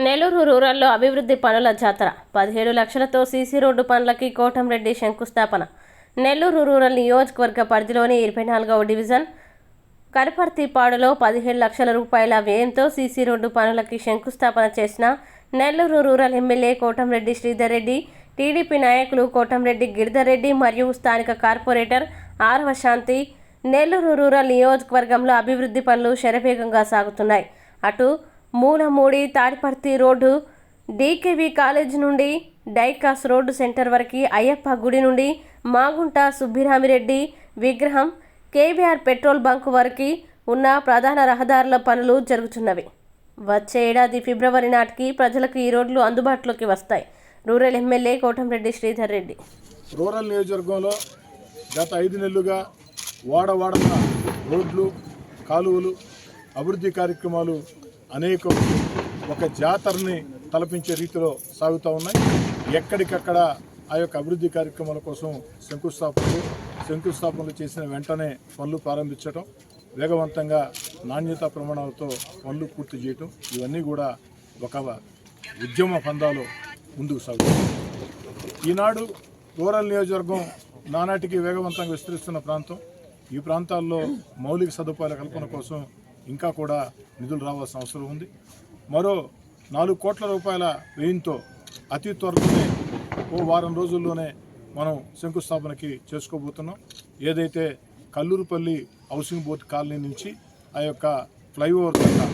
నెల్లూరు రూరల్లో అభివృద్ధి పనుల జాతర 17 లక్షలతో సీసీ రోడ్డు పనులకి కోటంరెడ్డి శంకుస్థాపన. నెల్లూరు రూరల్ నియోజకవర్గ పరిధిలోని 24వ డివిజన్ కనపర్తిపాడులో 17 లక్షల రూపాయల వ్యయంతో సీసీ రోడ్డు పనులకి శంకుస్థాపన చేసిన Nellore rural MLA Kotamreddy Sridhar Reddy, TDP నాయకులు కోటంరెడ్డి గిరిధర్ రెడ్డి మరియు స్థానిక కార్పొరేటర్ ఆర్వ శాంతి. నెల్లూరు రూరల్ నియోజకవర్గంలో అభివృద్ధి పనులు శరవేగంగా సాగుతున్నాయి. అటు మూలమూడి తాడిపర్తి రోడ్డు, డీకేవి కాలేజ్ నుండి డైకాస్ రోడ్డు సెంటర్ వరకు, అయ్యప్ప గుడి నుండి మాగుంట సుబ్బిరామిరెడ్డి విగ్రహం, కేవీఆర్ పెట్రోల్ బంక్ వరకు ఉన్న ప్రధాన రహదారుల పనులు జరుగుతున్నవి. వచ్చే ఏడాది ఫిబ్రవరి నాటికి ప్రజలకు ఈ రోడ్లు అందుబాటులోకి వస్తాయి. Rural MLA Kotamreddy Sridhar Reddy. Rural నియోజకవర్గంలో గత 5 నెలలుగా వాడవాడన రోడ్లు, కాలువలు, అభివృద్ధి కార్యక్రమాలు అనేకం ఒక జాతరని తలపించే రీతిలో సాగుతూ ఉన్నాయి. ఎక్కడికక్కడ ఆ యొక్క అభివృద్ధి కార్యక్రమాల కోసం శంకుస్థాపనలు చేసిన వెంటనే పనులు ప్రారంభించడం, వేగవంతంగా నాణ్యతా ప్రమాణాలతో పనులు పూర్తి చేయటం, ఇవన్నీ కూడా ఒక ఉద్యమ పందాలో ముందుకు సాగుతాయి. ఈనాడు రూరల్ నియోజకవర్గం నానాటికి వేగవంతంగా విస్తరిస్తున్న ప్రాంతం. ఈ ప్రాంతాల్లో మౌలిక సదుపాయాల కల్పన కోసం ఇంకా కూడా నిధులు రావాల్సిన అవసరం ఉంది. మరో 4 కోట్ల రూపాయల వ్యయంతో అతి త్వరలోనే ఓ వారం రోజుల్లోనే మనం శంకుస్థాపనకి చేసుకోబోతున్నాం. ఏదైతే కల్లూరుపల్లి హౌసింగ్ బోర్డ్ కాలనీ నుంచి ఆ యొక్క ఫ్లైఓవర్ దాకా,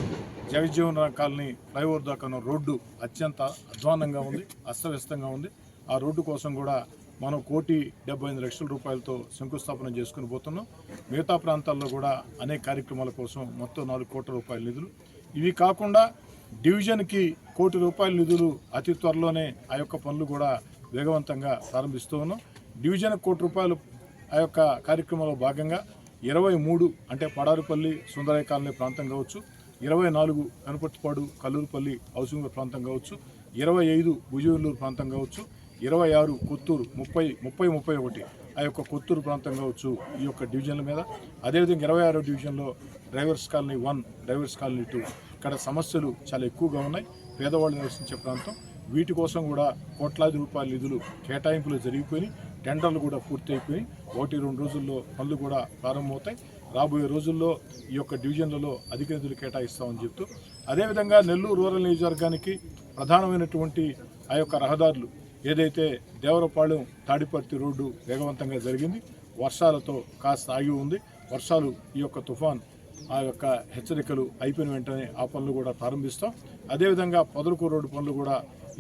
జగజ్జీవన్ రామ్ కాలనీ ఫ్లైఓవర్ దాకా రోడ్డు అత్యంత అధ్వానంగా ఉంది, అస్తవ్యస్తంగా ఉంది. ఆ రోడ్డు కోసం కూడా మనం 1,75,00,000 రూపాయలతో శంకుస్థాపన చేసుకుని పోతున్నాం. మిగతా ప్రాంతాల్లో కూడా అనేక కార్యక్రమాల కోసం మొత్తం 4 కోట్ల రూపాయల నిధులు. ఇవి కాకుండా డివిజన్కి 1 కోటి రూపాయల నిధులు అతి త్వరలోనే ఆ యొక్క పనులు కూడా వేగవంతంగా ప్రారంభిస్తూ ఉన్నాం. డివిజన్ 1 కోటి రూపాయలు ఆ యొక్క కార్యక్రమంలో భాగంగా 23 అంటే పడారుపల్లి సుందరయ్య కాలనీ ప్రాంతం కావచ్చు, 24 కనపర్తిపాడు కల్లూరుపల్లి హౌసింగ్ ప్రాంతం కావచ్చు, 25 భుజవెల్లూరు ప్రాంతం కావచ్చు, 26 కొత్తూరు, 30, 31 ఆ యొక్క కొత్తూరు ప్రాంతం కావచ్చు ఈ యొక్క డివిజన్ల మీద. అదేవిధంగా 26వ డివిజన్లో డ్రైవర్స్ కాలనీ 1, డ్రైవర్స్ కాలనీ 2 ఇక్కడ సమస్యలు చాలా ఎక్కువగా ఉన్నాయి. పేదవాళ్ళు నివసించే ప్రాంతం. వీటి కోసం కూడా కోట్లాది రూపాయల నిధులు కేటాయింపులు జరిగిపోయి, టెండర్లు కూడా పూర్తి అయిపోయి 1-2 రోజుల్లో పనులు కూడా ప్రారంభమవుతాయి. రాబోయే రోజుల్లో ఈ యొక్క డివిజన్లలో అధిక నిధులు కేటాయిస్తామని చెప్తూ, అదేవిధంగా నెల్లూరు రూరల్ నియోజకవర్గానికి ప్రధానమైనటువంటి ఆ యొక్క రహదారులు ఏదైతే దేవరపాళెం తాడిపర్తి రోడ్డు వేగవంతంగా జరిగింది, వర్షాలతో కాస్త ఆగి ఉంది. వర్షాలు ఈ యొక్క తుఫాన్ ఆ యొక్క హెచ్చరికలు అయిపోయిన వెంటనే ఆ పనులు కూడా ప్రారంభిస్తాం. అదేవిధంగా పొదలకూరు రోడ్డు పనులు కూడా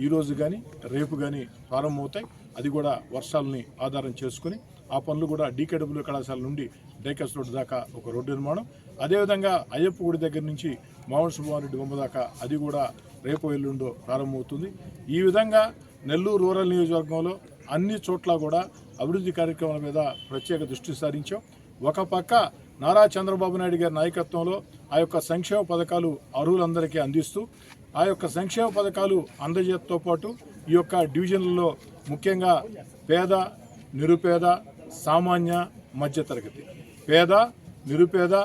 ఈరోజు కానీ రేపు కానీ ప్రారంభమవుతాయి. అది కూడా వర్షాలని ఆధారం చేసుకుని ఆ పనులు కూడా డీకేడబ్ల్యూ కళాశాల నుండి డైకస్ రోడ్డు దాకా ఒక రోడ్డు నిర్మాణం. అదేవిధంగా అయ్యప్ప గుడి దగ్గర నుంచి మామూలు సుబ్బారెడ్డి బొమ్మ దాకా అది కూడా రేపు ఎల్లుండో ప్రారంభమవుతుంది. ఈ విధంగా నెల్లూరు రూరల్ నియోజకవర్గంలో అన్ని చోట్ల కూడా అభివృద్ధి కార్యక్రమాల మీద ప్రత్యేక దృష్టి సారించాం. ఒక పక్క నారా చంద్రబాబు నాయుడు గారి నాయకత్వంలో ఆ యొక్క సంక్షేమ పథకాలు అర్హులందరికీ అందిస్తూ, ఆ యొక్క సంక్షేమ పథకాలు అందజేయడంతో పాటు ఈ యొక్క డివిజన్లలో ముఖ్యంగా పేద, నిరుపేద, సామాన్య, మధ్యతరగతి, పేద, నిరుపేద,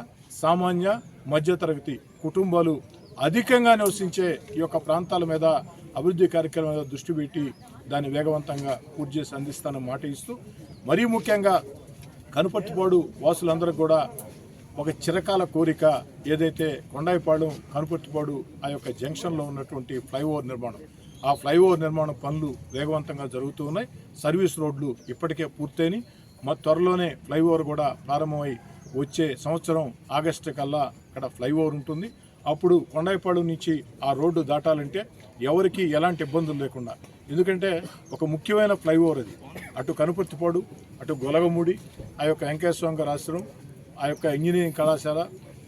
సామాన్య, మధ్యతరగతి కుటుంబాలు అధికంగా నివసించే ఈ యొక్క ప్రాంతాల మీద అభివృద్ధి కార్యక్రమాల మీద దృష్టి పెట్టి దాన్ని వేగవంతంగా పూర్తి చేసి అందిస్తానని మాట ఇస్తూ, మరీ ముఖ్యంగా కనపర్తిపాడు వాసులందరూ కూడా ఒక చిరకాల కోరిక ఏదైతే కొండాయిపాడు కనపర్తిపాడు ఆ యొక్క జంక్షన్లో ఉన్నటువంటి ఫ్లైఓవర్ నిర్మాణం, ఆ ఫ్లైఓవర్ నిర్మాణం పనులు వేగవంతంగా జరుగుతూ ఉన్నాయి. సర్వీస్ రోడ్లు ఇప్పటికే పూర్తయినాయి. త్వరలోనే ఫ్లైఓవర్ కూడా ప్రారంభమై వచ్చే సంవత్సరం ఆగస్టు కల్లా అక్కడ ఫ్లైఓవర్ ఉంటుంది. అప్పుడు కొండాయిపాడు నుంచి ఆ రోడ్డు దాటాలంటే ఎవరికి ఎలాంటి ఇబ్బందులు లేకుండా, ఎందుకంటే ఒక ముఖ్యమైన ఫ్లైఓవర్ అది. అటు కనపర్తిపాడు, అటు గొలగమూడి, ఆ యొక్క వెంకటేశ్వర గారి ఆశ్రమం, ఆ యొక్క ఇంజనీరింగ్ కళాశాల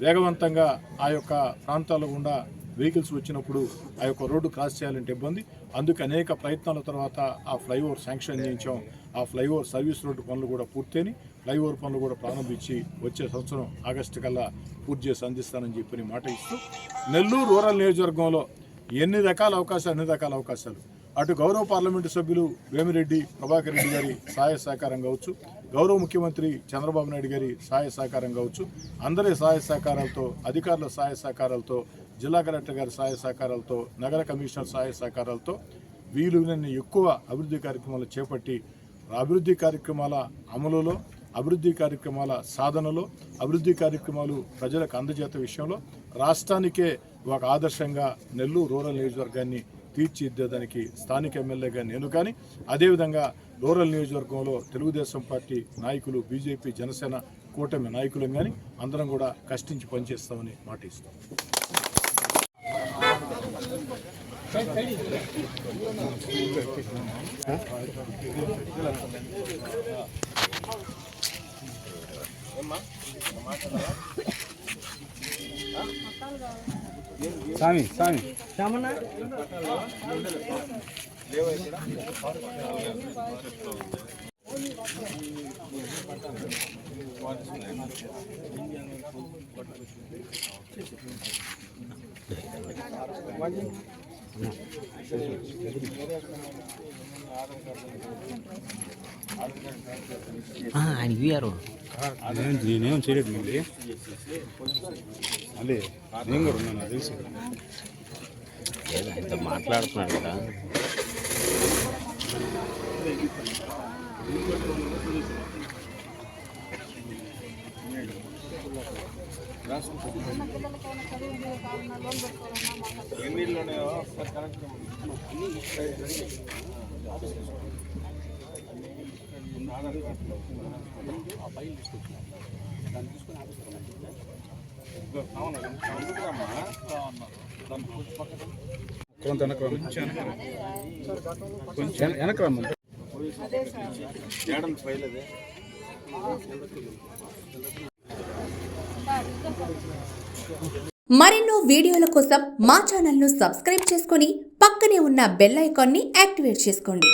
వేగవంతంగా ఆ యొక్క ప్రాంతాల గుండా వెహికల్స్ వచ్చినప్పుడు ఆ యొక్క రోడ్డు క్రాస్ చేయాలంటే ఇబ్బంది. అందుకు అనేక ప్రయత్నాల తర్వాత ఆ ఫ్లైఓవర్ శాంక్షన్ చేయించాం. ఆ ఫ్లైఓవర్ సర్వీస్ రోడ్డు పనులు కూడా పూర్తయినాయి. ఫ్లైఓవర్ పనులు కూడా ప్రారంభించి వచ్చే సంవత్సరం ఆగస్టు కల్లా పూర్తి చేసి అందిస్తానని చెప్పి మాట ఇస్తూ, నెల్లూరు రూరల్ నియోజకవర్గంలో ఎన్ని రకాల అవకాశాలు అటు గౌరవ పార్లమెంటు సభ్యులు వేమిరెడ్డి ప్రభాకర్ రెడ్డి గారి సహాయ సహకారం కావచ్చు, గౌరవ ముఖ్యమంత్రి చంద్రబాబు నాయుడు గారి సహాయ సహకారం కావచ్చు, అందరి సహాయ సహకారాలతో, అధికారుల సహాయ సహకారాలతో జిల్లా కలెక్టర్ గారి సహాయ సహకారాలతో, నగర కమిషనర్ సహాయ సహకారాలతో వీలుని ఎక్కువ అభివృద్ధి కార్యక్రమాలు చేపట్టి అభివృద్ధి కార్యక్రమాల అమలులో, అభివృద్ధి కార్యక్రమాల సాధనలో, అభివృద్ధి కార్యక్రమాలు ప్రజలకు అందజేత విషయంలో రాష్ట్రానికే ఒక ఆదర్శంగా నెల్లూరు రూరల్ నియోజకవర్గాన్ని తీర్చిదిద్దడానికి స్థానిక ఎమ్మెల్యేగా నేను కానీ, అదేవిధంగా రూరల్ నియోజకవర్గంలో తెలుగుదేశం పార్టీ నాయకులు, బీజేపీ, జనసేన కూటమి నాయకులు కానీ అందరం కూడా కష్టించి పనిచేస్తామని మాట ఇస్తాం. సామి శ్యామన్న ఆయన వీఆర్ నేనేం చేయలేదు మళ్ళీ అదే నేను కూడా ఉన్నాను తెలుసు ఆయనతో మాట్లాడుతున్నాడు కదా. కొంత వెనక రమ్మ మరెన్నో వీడియోల కోసం మా ఛానల్ను సబ్స్క్రైబ్ చేసుకొని పక్కనే ఉన్న బెల్ ఐకాన్ని యాక్టివేట్ చేసుకోండి.